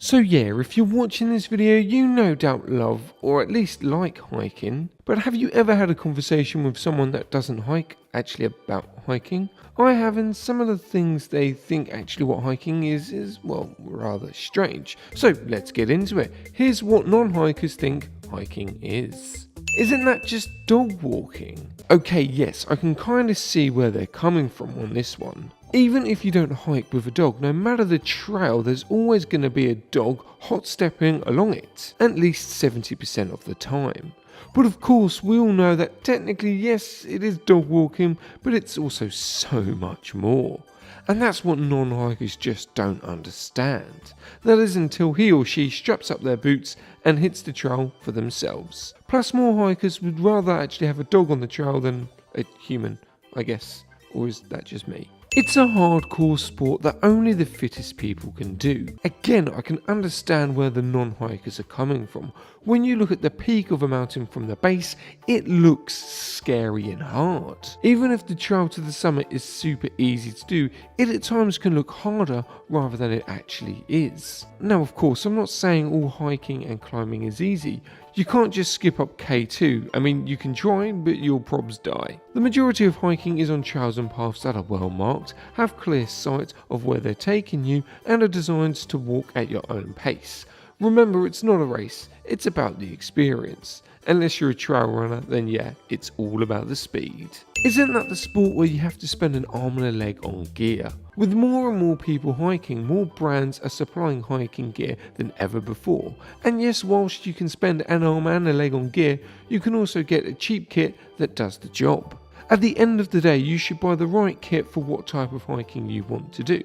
So yeah, if you're watching this video, you no doubt love, or at least like hiking, but have you ever had a conversation with someone that doesn't hike, actually about hiking? I have, and some of the things they think actually what hiking is well, rather strange. So let's get into it. Here's what non-hikers think hiking is. Isn't that just dog walking? Okay, yes, I can kind of see where they're coming from on this one. Even if you don't hike with a dog, no matter the trail, there's always going to be a dog hot stepping along it, at least 70% of the time. But of course, we all know that technically, yes, it is dog walking, but it's also so much more. And that's what non-hikers just don't understand. That is until he or she straps up their boots and hits the trail for themselves. Plus, more hikers would rather actually have a dog on the trail than a human, I guess. Or is that just me? It's a hardcore sport that only the fittest people can do. Again, I can understand where the non-hikers are coming from. When you look at the peak of a mountain from the base, it looks scary and hard. Even if the trail to the summit is super easy to do, it at times can look harder rather than it actually is. Now of course, I'm not saying all hiking and climbing is easy. You can't just skip up K2, I mean you can try, but you'll probs die. The majority of hiking is on trails and paths that are well marked, have clear sight of where they're taking you, and are designed to walk at your own pace. Remember, it's not a race, it's about the experience. Unless you're a trail runner, then yeah, it's all about the speed. Isn't that the sport where you have to spend an arm and a leg on gear? With more and more people hiking, more brands are supplying hiking gear than ever before. And yes, whilst you can spend an arm and a leg on gear, you can also get a cheap kit that does the job. At the end of the day, you should buy the right kit for what type of hiking you want to do.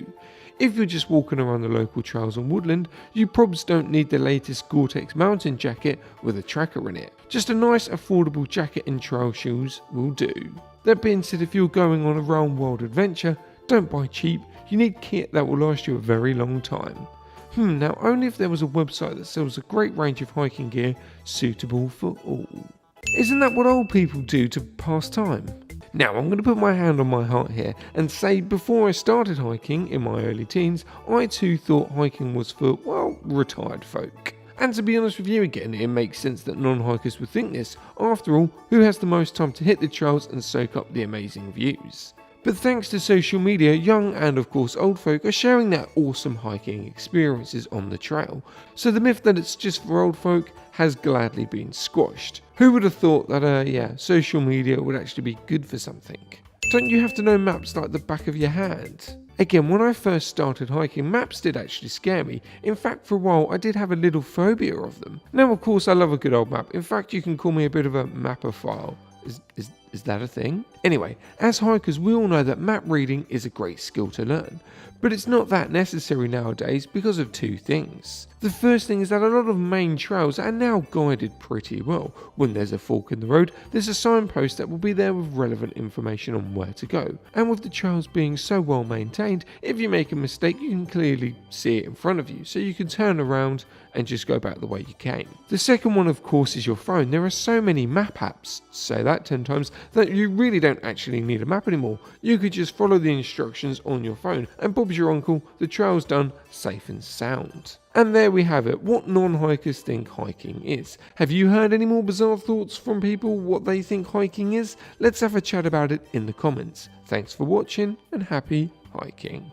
If you're just walking around the local trails and woodland, you probably don't need the latest Gore-Tex mountain jacket with a tracker in it. Just a nice affordable jacket and trail shoes will do. That being said, if you're going on a round world adventure, don't buy cheap, you need kit that will last you a very long time. Now only if there was a website that sells a great range of hiking gear suitable for all. Isn't that what old people do to pass time? Now I'm going to put my hand on my heart here and say before I started hiking in my early teens, I too thought hiking was for, well, retired folk. And to be honest with you again, it makes sense that non-hikers would think this. After all, who has the most time to hit the trails and soak up the amazing views? But thanks to social media, young and of course old folk are sharing their awesome hiking experiences on the trail. So the myth that it's just for old folk has gladly been squashed. Who would have thought that social media would actually be good for something? Don't you have to know maps like the back of your hand? Again, when I first started hiking, maps did actually scare me. In fact, for a while, I did have a little phobia of them. Now, of course, I love a good old map. In fact, you can call me a bit of a mapophile. Is that a thing? Anyway, as hikers, we all know that map reading is a great skill to learn. But it's not that necessary nowadays because of two things. The first thing is that a lot of main trails are now guided pretty well. When there's a fork in the road, there's a signpost that will be there with relevant information on where to go. And with the trails being so well maintained, if you make a mistake, you can clearly see it in front of you, so you can turn around and just go back the way you came. The second one, of course, is your phone. There are so many map apps, say that 10 times, that you really don't actually need a map anymore. You could just follow the instructions on your phone, and Bob's your uncle, the trail's done, safe and sound. And there we have it, what non-hikers think hiking is. Have you heard any more bizarre thoughts from people what they think hiking is? Let's have a chat about it in the comments. Thanks for watching and happy hiking.